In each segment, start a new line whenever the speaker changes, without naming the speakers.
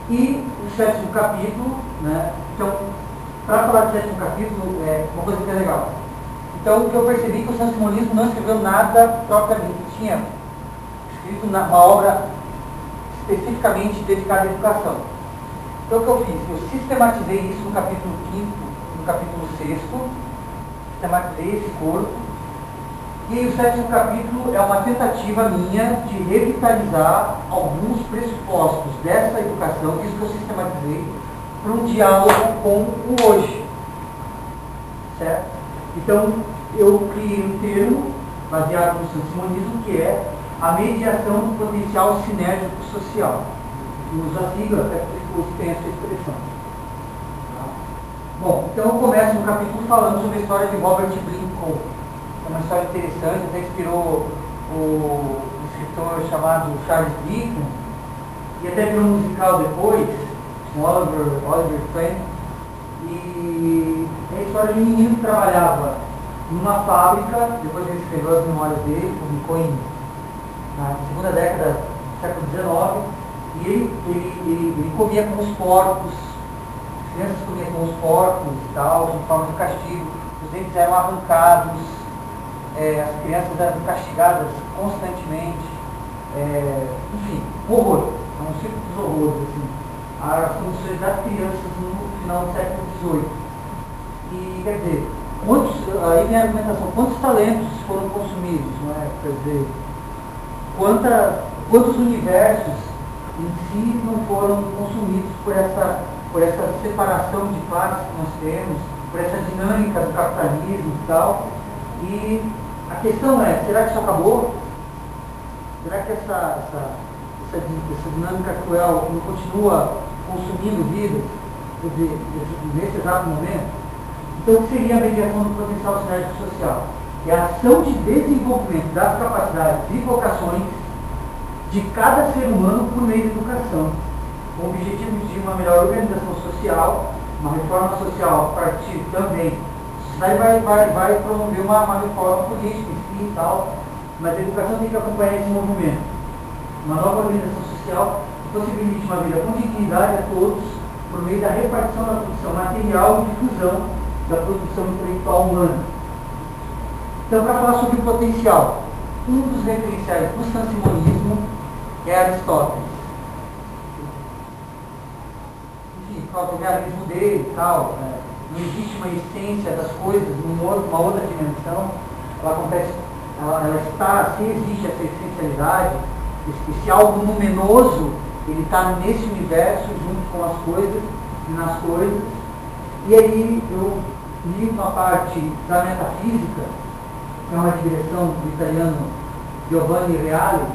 E o sétimo capítulo, né? Então, para falar do sétimo capítulo, é uma coisa que é legal. Então, o que eu percebi é que o Santo Simonismo não escreveu nada propriamente, tinha escrito uma obra especificamente dedicada à educação. Então, o que eu fiz? Eu sistematizei isso no capítulo 5º, no capítulo 6º, sistematizei esse corpo. E o sétimo capítulo é uma tentativa minha de revitalizar alguns pressupostos dessa educação, isso que eu sistematizei, para um diálogo com o hoje. Certo? Então, eu criei um termo baseado no Santo Simonismo, que é a mediação do potencial sinérgico social. Eu uso a sigla, até porque tem essa expressão. Tá? Bom, então eu começo no capítulo falando sobre a história de Robert Blincoe. É uma história interessante, até inspirou o escritor chamado Charles Dickens, e até virou um musical depois, com Oliver Twist. E é a história de um menino que trabalhava numa fábrica, depois ele escreveu as memórias dele, publicou na segunda década do século XIX, e ele comia com os porcos, as crianças comiam com os porcos e tal, de forma de castigo, os dentes eram arrancados, as crianças eram castigadas constantemente, enfim, horror, é um ciclo dos horrores, assim, as condições das crianças no final do século XVIII. E, quer dizer, aí vem a argumentação, quantos talentos foram consumidos, não é? Quer dizer, quantos universos em si não foram consumidos por essa separação de classes que nós temos, por essa dinâmica do capitalismo e tal. E a questão é, será que isso acabou? Será que essa dinâmica cruel não continua consumindo vidas, quer dizer, nesse exato momento? Então, o que seria a mediação do potencial sinérgico social? É a ação de desenvolvimento das capacidades e vocações de cada ser humano por meio da educação, com o objetivo de uma melhor organização social, uma reforma social a partir também. Isso daí vai promover uma reforma política em si e tal, mas a educação tem que acompanhar esse movimento. Uma nova organização social que possibilite uma vida com dignidade a todos por meio da repartição da produção material e difusão da produção intelectual humana. Então, para falar sobre o potencial, um dos referenciais do Sansimonismo é Aristóteles. Enfim, fala do realismo dele e tal, não existe uma essência das coisas numa outra dimensão, ela está, se existe essa essencialidade, esse algo luminoso, ele está nesse universo junto com as coisas e nas coisas. E aí eu li uma parte da metafísica, que é uma digressão do italiano Giovanni Reale,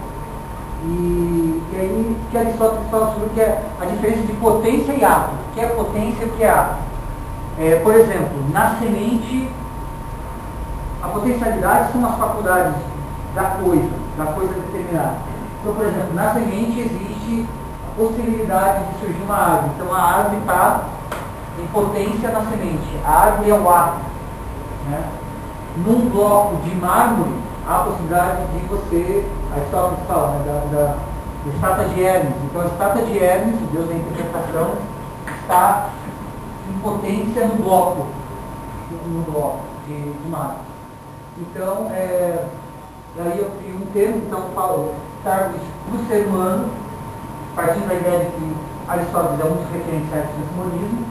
e aí que Aristóteles fala sobre o que é a diferença de potência e ato, o que é potência e o que é ato. Por exemplo, na semente, a potencialidade são as faculdades da coisa determinada. Então, por exemplo, na semente existe a possibilidade de surgir uma árvore. Então, a árvore está em potência na semente. A árvore é o ato. Né? Num bloco de mármore, há a possibilidade de você, a história fala, né, da estátua de Hermes. Então, a estátua de Hermes, o deus da interpretação, está em potência no bloco de mármore. Então, aí eu crio um termo, então falo para o ser humano, partindo da ideia de que Aristóteles é um dos referenciais do Sansimonismo,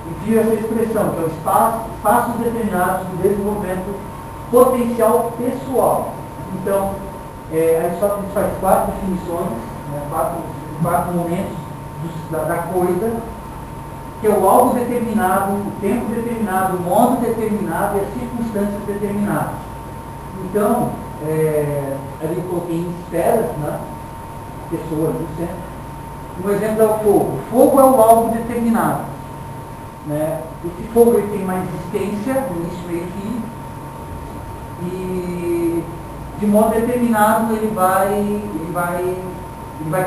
e crio essa expressão, que é o espaços determinados do desenvolvimento potencial pessoal. Então, Aristóteles faz 4 definições, né, quatro momentos da coisa, que é o algo determinado, o tempo determinado, o modo determinado e as circunstâncias determinadas. Então, ali eu coloquei em esferas, né, pessoas no centro. Um exemplo é o fogo. O fogo é o algo determinado. Né? Esse fogo ele tem uma existência, início, meio e fim, e de modo determinado ele vai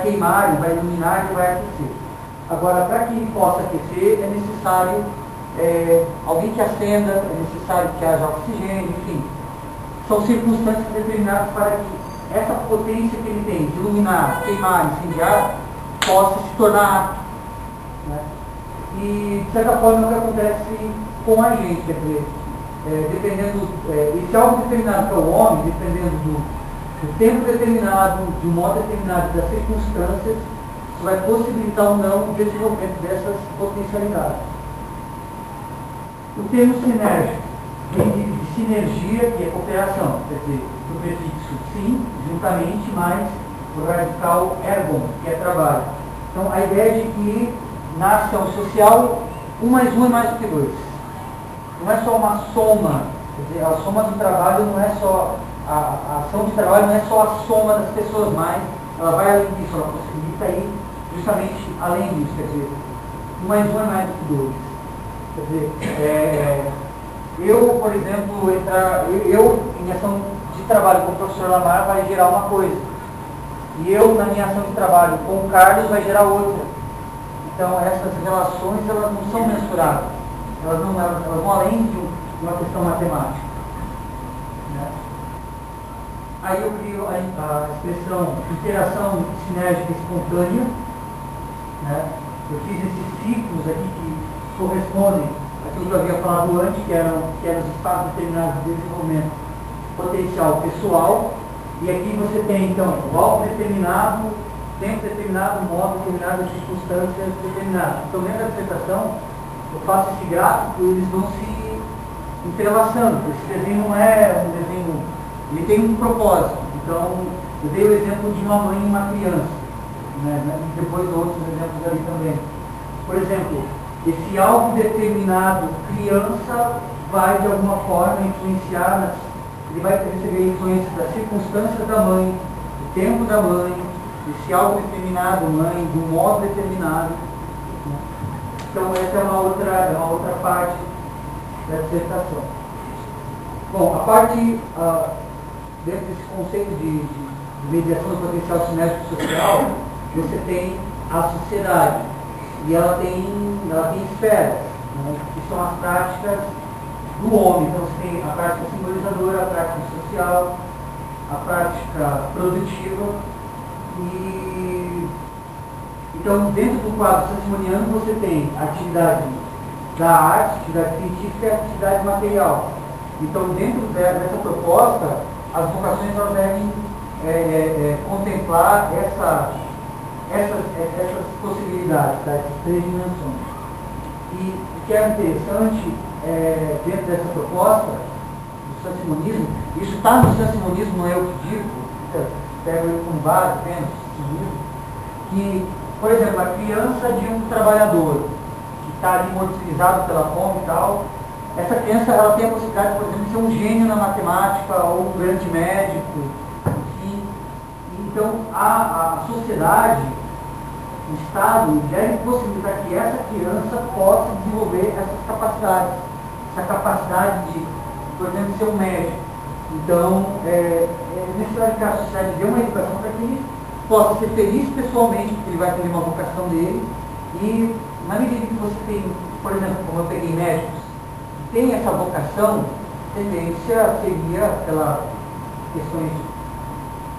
queimar, ele vai iluminar, ele vai aquecer. Agora, para que ele possa aquecer, é necessário alguém que acenda, é necessário que haja oxigênio, enfim. São circunstâncias determinadas para que essa potência que ele tem de iluminar, queimar, incendiar, possa se tornar ato. né? E, de certa forma, é o que acontece com a gente, quer dizer, dependendo, esse algo determinado para o homem, dependendo do tempo determinado, de um modo determinado, das circunstâncias, isso vai possibilitar ou não o desenvolvimento dessas potencialidades. O termo sinérgico vem de sinergia, que é cooperação, quer dizer, o prefixo sim, juntamente, mais o radical ergon, que é trabalho. Então, a ideia de que na ação social, 1 mais 1 é mais do que 2. Não é só uma soma, quer dizer, a soma do trabalho não é só, a ação de trabalho não é só a soma das pessoas, mas ela vai além disso, ela possibilita ir justamente além disso, quer dizer, 1 mais 1 é mais do que 2. Quer dizer, eu, por exemplo, eu em ação de trabalho com o professor Lamar vai gerar uma coisa, e eu na minha ação de trabalho com o Carlos vai gerar outra. Então essas relações elas não são mensuráveis, elas vão além de uma questão matemática, né? Aí eu crio a expressão interação sinérgica espontânea, né? Eu fiz esses ciclos aqui que correspondem àquilo que eu havia falado antes, que eram os estados determinados de desenvolvimento potencial pessoal, e aqui você tem então o alvo determinado, tempo determinado, modo determinado, circunstâncias determinadas. Então, dentro da dissertação, eu faço esse gráfico e eles vão se entrelaçando. Esse desenho não é um desenho, ele tem um propósito. Então, eu dei o exemplo de uma mãe e uma criança, né? E depois outros exemplos ali também. Por exemplo, esse alvo determinado criança vai de alguma forma influenciar, ele vai receber influência das circunstâncias da mãe, do tempo da mãe, esse algo determinado, mãe, de um modo determinado, né? Então essa é uma outra parte da dissertação. Bom, a parte, dentro desse conceito de mediação do potencial sinérgico social, você tem a sociedade, e ela tem esferas, né? Que são as práticas do homem. Então você tem a prática simbolizadora, a prática social, a prática produtiva. Então, dentro do quadro sansimoniano, você tem a atividade da arte, atividade científica e a atividade material. Então, dentro dessa proposta, as vocações elas devem contemplar essas possibilidades, tá? Essas 3 dimensões. E o que é interessante, dentro dessa proposta do sansimonismo, isso está no sansimonismo, não é eu que digo, pego ele como base, apenas, que, por exemplo, a criança de um trabalhador que está ali mortificado pela fome e tal, essa criança ela tem a possibilidade, por exemplo, de ser um gênio na matemática ou um grande médico, enfim. Então, a sociedade, o Estado, deve possibilitar que essa criança possa desenvolver essas capacidades, essa capacidade de, por exemplo, ser um médico. Então, é necessário que a sociedade dê uma educação para que ele possa ser feliz pessoalmente, porque ele vai ter uma vocação dele, e na medida que você tem, por exemplo, como eu peguei médicos, tem essa vocação, tendência seria, pela questões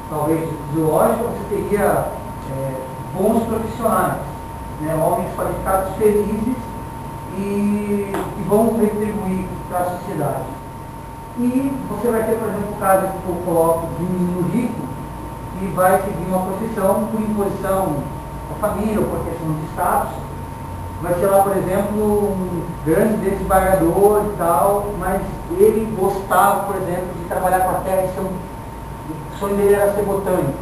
talvez zoológicas, você teria bons profissionais, né, homens qualificados felizes e vão retribuir para a sociedade. E você vai ter, por exemplo, o caso que eu coloco de um menino rico, que vai seguir uma profissão por imposição da família ou por questão de status. Vai ser lá, por exemplo, um grande desembargador e tal, mas ele gostava, por exemplo, de trabalhar com a terra, o sonho dele era ser botânico,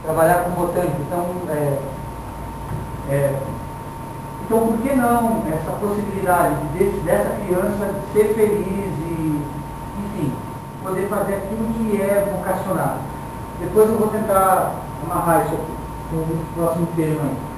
trabalhar com botânico. Então, por que não essa possibilidade dessa criança ser feliz e, enfim, poder fazer aquilo que é vocacionado? Depois eu vou tentar amarrar isso aqui com o próximo tema aí.